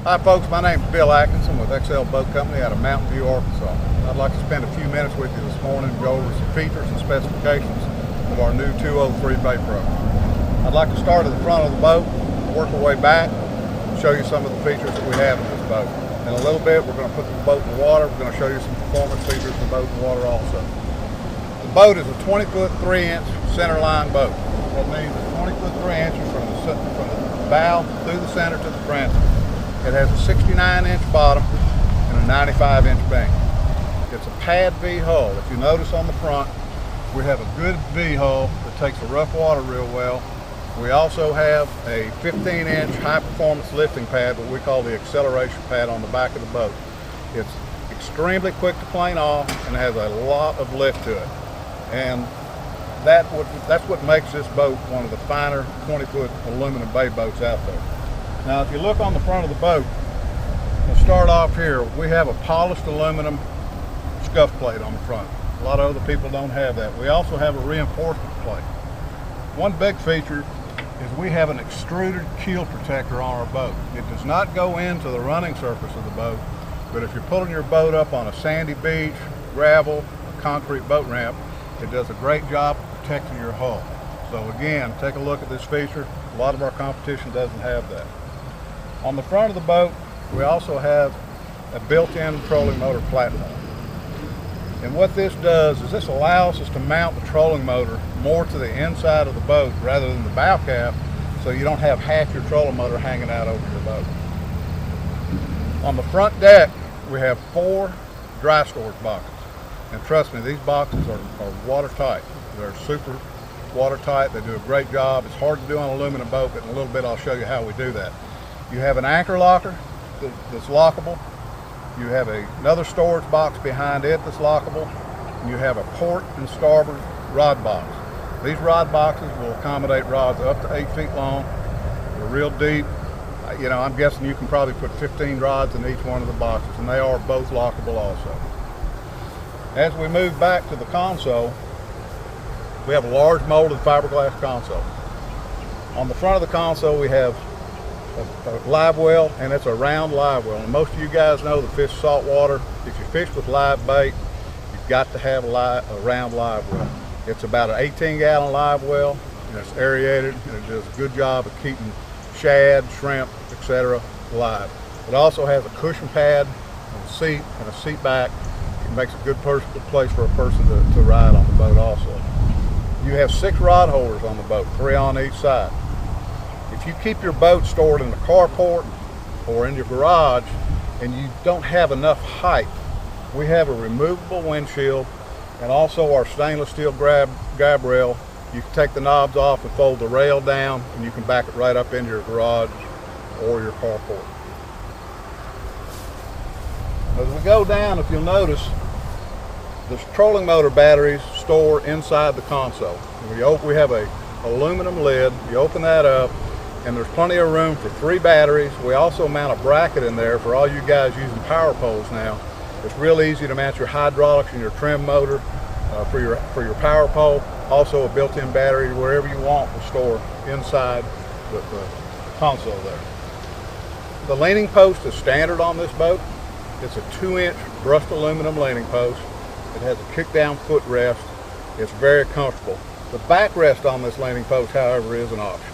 Hi folks, my name is Bill Atkinson with Excel Boat Company out of Mountain View, Arkansas. I'd like to spend a few minutes with you this morning and go over some features and specifications of our new 203 bait program. I'd like to start at the front of the boat, work our way back, and show you some of the features that we have in this boat. In a little bit, we're going to put the boat in the water. We're going to show you some performance features of the boat in the water also. The boat is a 20-foot 3-inch centerline boat. That means it's 20-foot 3 inches from the bow through the center to the transom. It has a 69-inch bottom and a 95-inch beam. It's a pad V hull. If you notice on the front, we have a good V hull that takes the rough water real well. We also have a 15-inch high-performance lifting pad, what we call the acceleration pad, on the back of the boat. It's extremely quick to plane off and has a lot of lift to it. And that's what makes this boat one of the finer 20-foot aluminum bay boats out there. Now, if you look on the front of the boat, we'll start off here. We have a polished aluminum scuff plate on the front. A lot of other people don't have that. We also have a reinforcement plate. One big feature is we have an extruded keel protector on our boat. It does not go into the running surface of the boat, but if you're pulling your boat up on a sandy beach, gravel, or concrete boat ramp, it does a great job of protecting your hull. So again, take a look at this feature. A lot of our competition doesn't have that. On the front of the boat, we also have a built-in trolling motor platform. And what this does is this allows us to mount the trolling motor more to the inside of the boat rather than the bow cap, so you don't have half your trolling motor hanging out over your boat. On the front deck, we have 4 dry storage boxes. And trust me, these boxes are watertight. They're super watertight. They do a great job. It's hard to do on an aluminum boat, but in a little bit I'll show you how we do that. You have an anchor locker that's lockable. You have another storage box behind it that's lockable. And you have a port and starboard rod box. These rod boxes will accommodate rods up to 8 feet long. They're real deep. You know, I'm guessing you can probably put 15 rods in each one of the boxes, and they are both lockable also. As we move back to the console, we have a large molded fiberglass console. On the front of the console, we have a live well, and it's a round live well. And most of you guys know that fish salt water, if you fish with live bait, you've got to have a round live well. It's about an 18-gallon live well, and it's aerated, and it does a good job of keeping shad, shrimp, etc. live. It also has a cushion pad, a seat, and a seat back. It makes a good place for a person to ride on the boat also. You have 6 rod holders on the boat, 3 on each side. If you keep your boat stored in the carport or in your garage and you don't have enough height, we have a removable windshield and also our stainless steel grab rail. You can take the knobs off and fold the rail down, and you can back it right up into your garage or your carport. As we go down, if you'll notice, the trolling motor batteries store inside the console. We have a aluminum lid. You open that up, and there's plenty of room for 3 batteries. We also mount a bracket in there for all you guys using power poles now. It's real easy to mount your hydraulics and your trim motor for your power pole. Also a built-in battery wherever you want to store inside the console there. The leaning post is standard on this boat. It's a 2-inch brushed aluminum leaning post. It has a kick-down footrest. It's very comfortable. The backrest on this leaning post, however, is an option.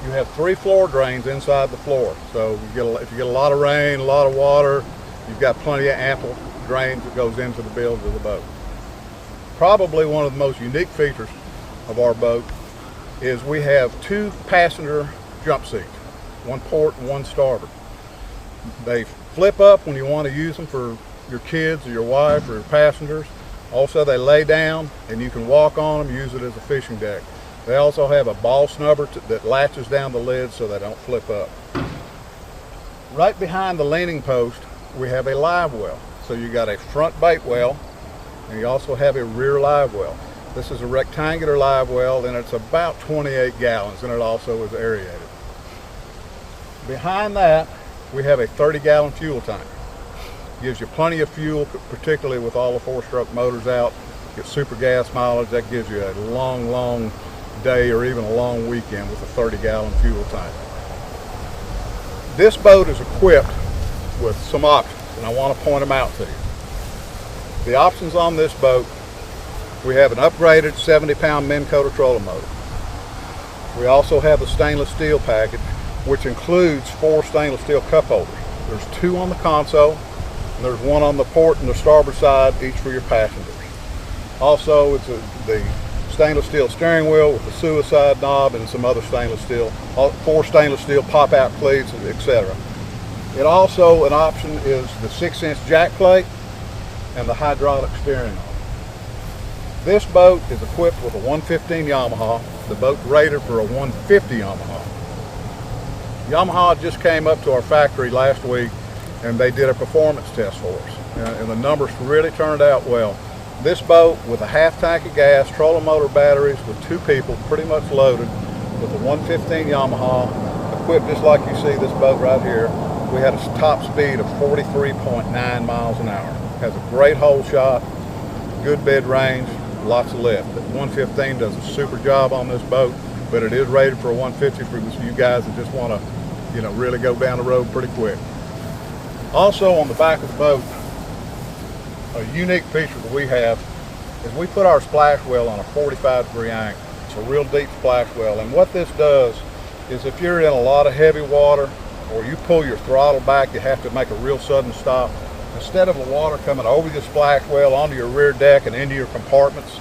You have 3 floor drains inside the floor, so if you get a lot of rain, a lot of water, you've got plenty of ample drains that goes into the build of the boat. Probably one of the most unique features of our boat is we have 2 passenger jump seats, one port and one starboard. They flip up when you want to use them for your kids or your wife or your passengers. Also, they lay down and you can walk on them, use it as a fishing deck. They also have a ball snubber that latches down the lid so they don't flip up. Right behind the leaning post, we have a live well. So you got a front bait well, and you also have a rear live well. This is a rectangular live well, and it's about 28 gallons, and it also is aerated. Behind that, we have a 30-gallon fuel tank. Gives you plenty of fuel, particularly with all the 4-stroke motors out. Get super gas mileage. That gives you a long day or even a long weekend with a 30-gallon fuel tank. This boat is equipped with some options, and I want to point them out to you. The options on this boat, we have an upgraded 70-pound Minn Kota trolling motor. We also have the stainless steel package, which includes 4 stainless steel cup holders. There's 2 on the console, and there's 1 on the port and the starboard side, each for your passengers. Also, it's the stainless steel steering wheel with the suicide knob and some other stainless steel, 4 stainless steel pop-out cleats, etc. It also, an option is the 6-inch jack plate and the hydraulic steering arm. This boat is equipped with a 115 Yamaha. The boat's rated for a 150 Yamaha. Yamaha just came up to our factory last week and they did a performance test for us. And the numbers really turned out well. This boat with a half tank of gas, trolling motor batteries with 2 people pretty much loaded with a 115 Yamaha, equipped just like you see this boat right here. We had a top speed of 43.9 miles an hour. Has a great hole shot, good bed range, lots of lift. The 115 does a super job on this boat, but it is rated for a 150 for you guys that just want to, really go down the road pretty quick. Also on the back of the boat, a unique feature that we have is we put our splash well on a 45-degree angle. It's a real deep splash well, and what this does is if you're in a lot of heavy water or you pull your throttle back, you have to make a real sudden stop. Instead of the water coming over the splash well onto your rear deck and into your compartments,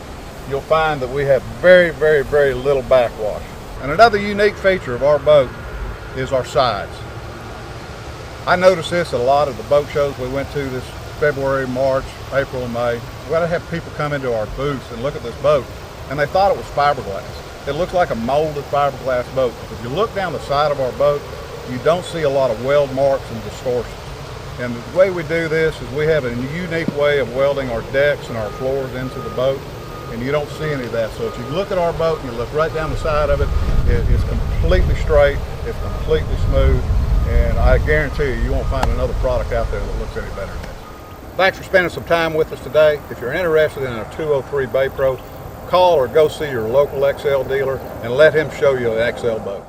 you'll find that we have very, very, very little backwash. And another unique feature of our boat is our sides. I noticed this at a lot of the boat shows we went to this February, March, April, and May. We got to have people come into our booth and look at this boat, and they thought it was fiberglass. It looks like a molded fiberglass boat. If you look down the side of our boat, you don't see a lot of weld marks and distortions. And the way we do this is we have a unique way of welding our decks and our floors into the boat, and you don't see any of that. So if you look at our boat and you look right down the side of it, it's completely straight, it's completely smooth, and I guarantee you won't find another product out there that looks any better than this. Thanks for spending some time with us today. If you're interested in a 203 Bay Pro, call or go see your local Excel dealer and let him show you an Excel boat.